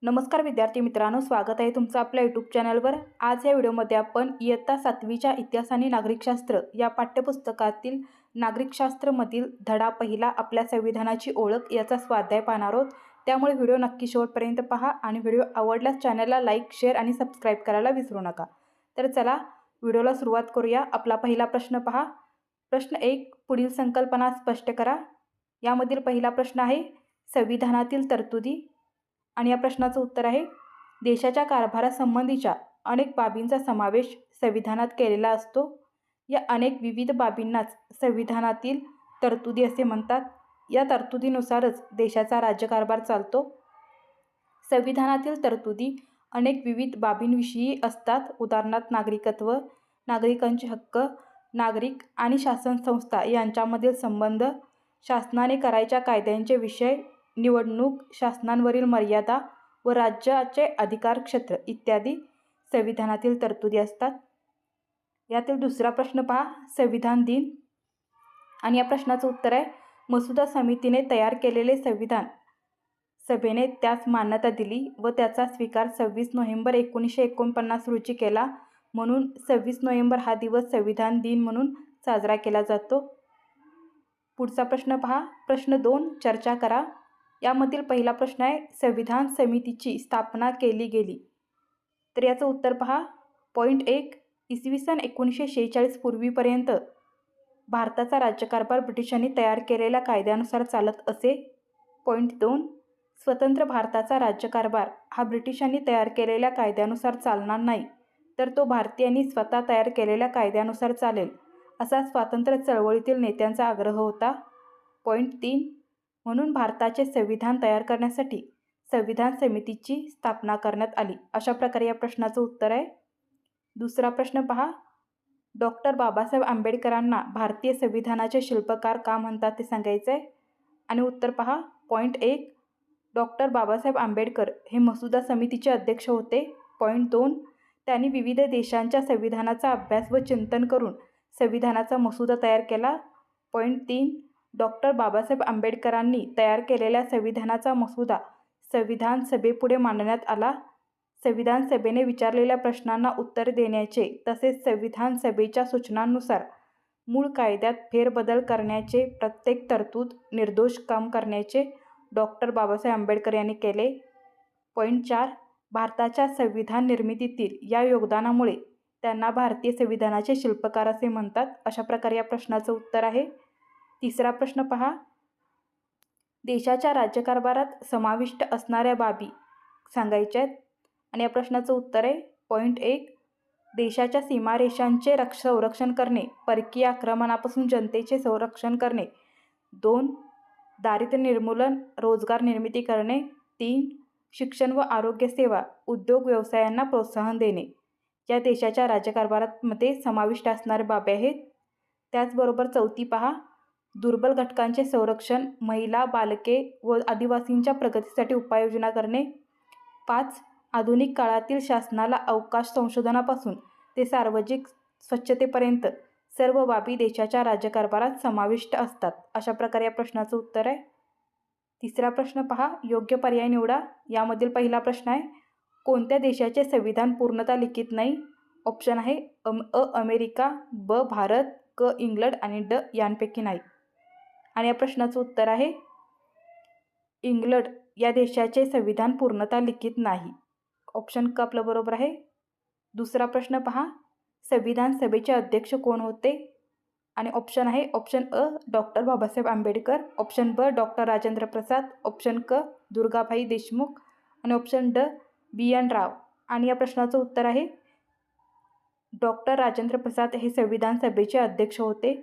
नमस्कार विद्यार्थी मित्रांनो, स्वागत आहे तुमचं आपल्या यूट्यूब चॅनलवर। आज या व्हिडिओमध्ये आपण इयत्ता 7वीच्या इतिहास आणि नागरिकशास्त्र या पाठ्यपुस्तकातील नागरिकशास्त्रमधील धडा पहिला आपल्या संविधानाची ओळख याचा स्वाध्याय पाहणार आहोत। त्यामुळे व्हिडिओ नक्की शेवटपर्यंत पहा आणि व्हिडिओ आवडल्यास चॅनलला लाईक, शेअर आणि सबस्क्राईब करायला विसरू नका। तर चला व्हिडिओला सुरुवात करूया। आपला पहिला प्रश्न पहा। प्रश्न 1, पुढील संकल्पना स्पष्ट करा। यामधील पहिला प्रश्न आहे संविधानातील तरतुदी आणि या प्रश्नाचं उत्तर आहे देशाच्या कारभारासंबंधीच्या अनेक बाबींचा समावेश संविधानात केलेला असतो। या अनेक विविध बाबींनाच संविधानातील तरतुदी असे म्हणतात। या तरतुदीनुसारच देशाचा राज्यकारभार चालतो। संविधानातील तरतुदी अनेक विविध बाबींविषयी असतात। उदाहरणार्थ नागरिकत्व, नागरिकांचे हक्क, नागरिक आणि शासन संस्था यांच्यामधील संबंध, शासनाने करायच्या कायद्यांचे विषय, निवडणूक, शासनावरील मर्यादा व राज्याचे अधिकार क्षेत्र इत्यादी संविधानातील तरतुदी असतात। यातील दुसरा प्रश्न पहा, संविधान दिन आणि या प्रश्नाचं उत्तर आहे मसुदा समितीने तयार केलेले संविधान सभेने त्यास मान्यता दिली व त्याचा स्वीकार 26 नोव्हेंबर 1949 रोजी केला, म्हणून 26 नोव्हेंबर हा दिवस संविधान दिन म्हणून साजरा केला जातो। पुढचा प्रश्न पहा, प्रश्न 2, चर्चा करा। यामधील पहिला प्रश्न आहे संविधान समितीची स्थापना केली गेली। तर याचं उत्तर पहा। पॉईंट 1, इसवी सन 1946 पूर्वीपर्यंत भारताचा राज्यकारभार ब्रिटिशांनी तयार केलेल्या कायद्यानुसार चालत असे। पॉईंट 2, स्वतंत्र भारताचा राज्यकारभार हा ब्रिटिशांनी तयार केलेल्या कायद्यानुसार चालणार नाही, तर तो भारतीयांनी स्वतः तयार केलेल्या कायद्यानुसार चालेल, असा स्वातंत्र्य चळवळीतील नेत्यांचा आग्रह होता। पॉईंट 3, म्हणून भारताचे संविधान तयार करण्यासाठी संविधान समितीची स्थापना करण्यात आली। अशा प्रकारे या प्रश्नाचं उत्तर आहे। दुसरा प्रश्न पहा, डॉक्टर बाबासाहेब आंबेडकरांना भारतीय संविधानाचे शिल्पकार का म्हणतात ते सांगायचं आहे आणि उत्तर पहा। पॉईंट 1, डॉक्टर बाबासाहेब आंबेडकर हे मसुदा समितीचे अध्यक्ष होते। पॉईंट 2, त्यांनी विविध देशांच्या संविधानाचा अभ्यास व चिंतन करून संविधानाचा मसुदा तयार केला। पॉईंट 3, डॉक्टर बाबासाहेब आंबेडकरांनी तयार केलेल्या संविधानाचा मसुदा संविधान सभेपुढे मांडण्यात आला। संविधान सभेने विचारलेल्या प्रश्नांना उत्तर देण्याचे तसेच संविधान सभेच्या सूचनांनुसार मूळ कायद्यात फेरबदल करण्याचे प्रत्येक तरतूद निर्दोष काम करण्याचे डॉक्टर बाबासाहेब आंबेडकर यांनी केले। पॉईंट 4, भारताच्या संविधान निर्मितीतील या योगदानामुळे त्यांना भारतीय संविधानाचे शिल्पकार असे म्हणतात। अशा प्रकारे या प्रश्नाचं उत्तर आहे। तिसरा प्रश्न पहा, देशाच्या राज्यकारभारात समाविष्ट असणाऱ्या बाबी सांगायच्या आहेत आणि या प्रश्नाचं उत्तर आहे पॉईंट 1, देशाच्या सीमारेषांचे संरक्षण करणे, परकीय आक्रमणापासून जनतेचे संरक्षण करणे। 2, दारिद्र्य निर्मूलन, रोजगार निर्मिती करणे। 3, शिक्षण व आरोग्य सेवा, उद्योग व्यवसायांना प्रोत्साहन देणे या देशाच्या राज्यकारभारामध्ये समाविष्ट असणाऱ्या बाबी आहेत। त्याचबरोबर चौथी पहा, दुर्बल घटकांचे संरक्षण, महिला, बालके व आदिवासींच्या प्रगतीसाठी उपाययोजना करणे। 5, आधुनिक काळातील शासनाला अवकाश संशोधनापासून ते सार्वजनिक स्वच्छतेपर्यंत सर्व बाबी देशाच्या राज्यकारभारात समाविष्ट असतात। अशा प्रकारे या प्रश्नाचं उत्तर आहे। तिसरा प्रश्न पहा, योग्य पर्याय निवडा। यामधील पहिला प्रश्न आहे कोणत्या देशाचे संविधान पूर्णतः लिखित नाही? ऑप्शन आहे अ अमेरिका, ब भारत, क इंग्लंड आणि ड यांपैकी नाही। आणि या प्रश्नाचं उत्तर आहे इंग्लंड या देशाचे संविधान पूर्णतः लिखित नाही। ऑप्शन क आपलं बरोबर आहे। दुसरा प्रश्न पहा, संविधान सभेचे अध्यक्ष कोण होते? आणि ऑप्शन आहे option a doctor Babasaheb Ambedkar, option ब डॉक्टर राजेंद्र प्रसाद, ऑप्शन क दुर्गाबाई देशमुख आणि ऑप्शन ड बी.एन. राव। आणि या प्रश्नाचं उत्तर आहे डॉक्टर राजेंद्र प्रसाद हे संविधान सभेचे अध्यक्ष होते।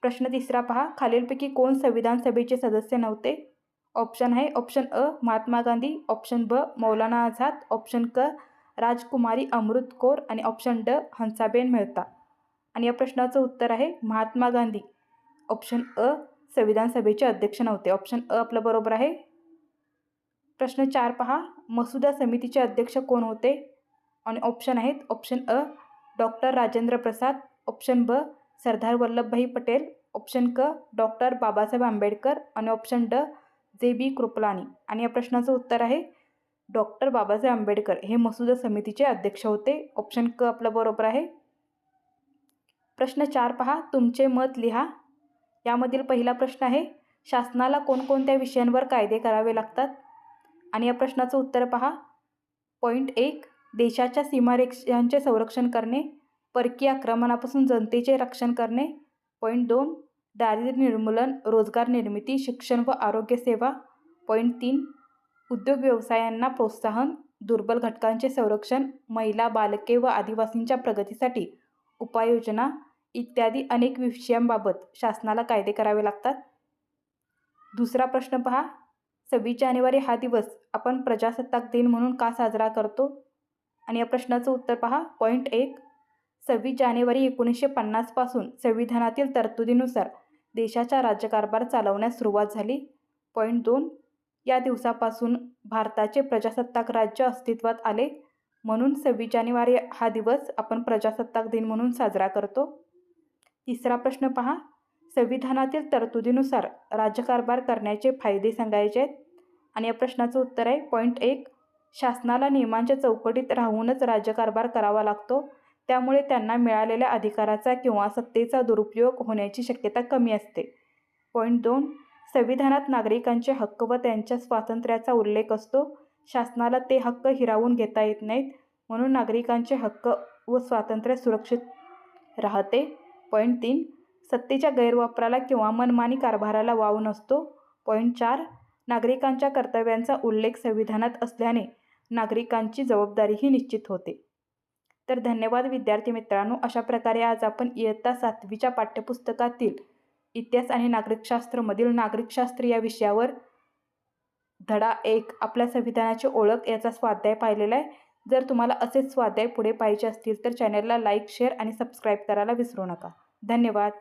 प्रश्न तिसरा पहा, खालीलपैकी कोण संविधान सभेचे सदस्य नव्हते? ऑप्शन आहे ऑप्शन अ महात्मा गांधी, ऑप्शन ब मौलाना आझाद, ऑप्शन क राजकुमारी अमृत कौर आणि ऑप्शन ड हंसाबेन मेहता। आणि या प्रश्नाचं उत्तर आहे महात्मा गांधी। ऑप्शन अ संविधान सभेचे अध्यक्ष नव्हते। ऑप्शन अ आपलं बरोबर आहे। प्रश्न 4 पहा, मसुदा समितीचे अध्यक्ष कोण होते? आणि ऑप्शन आहेत option a doctor Rajendra Prasad, option ब सरदार वल्लभभाई पटेल, ऑप्शन क डॉक्टर बाबासाहेब आंबेडकर आणि ऑप्शन ड जे बी कृपलानी। आणि या प्रश्नाचं उत्तर आहे डॉक्टर बाबासाहेब आंबेडकर हे मसुदा समितीचे अध्यक्ष होते. ऑप्शन क आपला बरोबर आहे. प्रश्न 4 पहा, तुमचे मत लिहा. यामधील पहिला प्रश्न आहे, शासनाला कोणकोणत्या विषयांवर कायदे करावे लागतात? आणि या प्रश्नाचं उत्तर पहा. पॉईंट 1, देशाच्या सीमारेषांचे संरक्षण करणे, परकीय आक्रमणापासून जनतेचे रक्षण करणे. पॉईंट 2, दारिद्र्य निर्मूलन, रोजगार निर्मिती, शिक्षण व आरोग्य सेवा. पॉईंट 3, उद्योग व्यवसायांना प्रोत्साहन, दुर्बल घटकांचे संरक्षण, महिला, बालके व आदिवासींच्या प्रगतीसाठी उपाययोजना इत्यादी अनेक विषयांबाबत शासनाला कायदे करावे लागतात. दुसरा प्रश्न पहा, 26 जानेवारी हा दिवस आपण प्रजासत्ताक दिन म्हणून का साजरा करतो? आणि या प्रश्नाचं उत्तर पहा. पॉईंट 1, 26 जानेवारी 1950 पासून संविधानातील तरतुदीनुसार देशाचा राज्यकारभार चालवण्यास सुरुवात झाली. पॉईंट 2, या दिवसापासून भारताचे प्रजासत्ताक राज्य अस्तित्वात आले, म्हणून 26 जानेवारी हा दिवस आपण प्रजासत्ताक दिन म्हणून साजरा करतो. तिसरा प्रश्न पहा, संविधानातील तरतुदीनुसार राज्यकारभार करण्याचे फायदे सांगायचे आहेत. आणि या प्रश्नाचं उत्तर आहे. पॉईंट 1, शासनाला नियमांच्या चौकटीत राहूनच राज्यकारभार करावा लागतो, त्यामुळे त्यांना मिळालेल्या अधिकाराचा किंवा सत्तेचा दुरुपयोग होण्याची शक्यता कमी असते. पॉईंट 2, संविधानात नागरिकांचे हक्क व त्यांच्या स्वातंत्र्याचा उल्लेख असतो. शासनाला ते हक्क हिरावून घेता येत नाहीत, म्हणून नागरिकांचे हक्क व स्वातंत्र्य सुरक्षित राहते. पॉईंट 3, सत्तेच्या गैरवापराला किंवा मनमानी कारभाराला वाव नसतो. पॉईंट 4, नागरिकांच्या कर्तव्यांचा उल्लेख संविधानात असल्याने नागरिकांची जबाबदारीही निश्चित होते. तर धन्यवाद विद्यार्थी मित्रांनो. अशा प्रकारे आज आपण इयत्ता 7वीच्या पाठ्यपुस्तकातील इतिहास आणि नागरिकशास्त्रमधील नागरिकशास्त्र या विषयावर धडा 1 आपल्या संविधानाची ओळख याचा स्वाध्याय पाहिलेला आहे. जर तुम्हाला असेच स्वाध्याय पुढे पाहिजे असतील तर चॅनलला लाईक, शेअर आणि सबस्क्राईब करायला विसरू नका. धन्यवाद.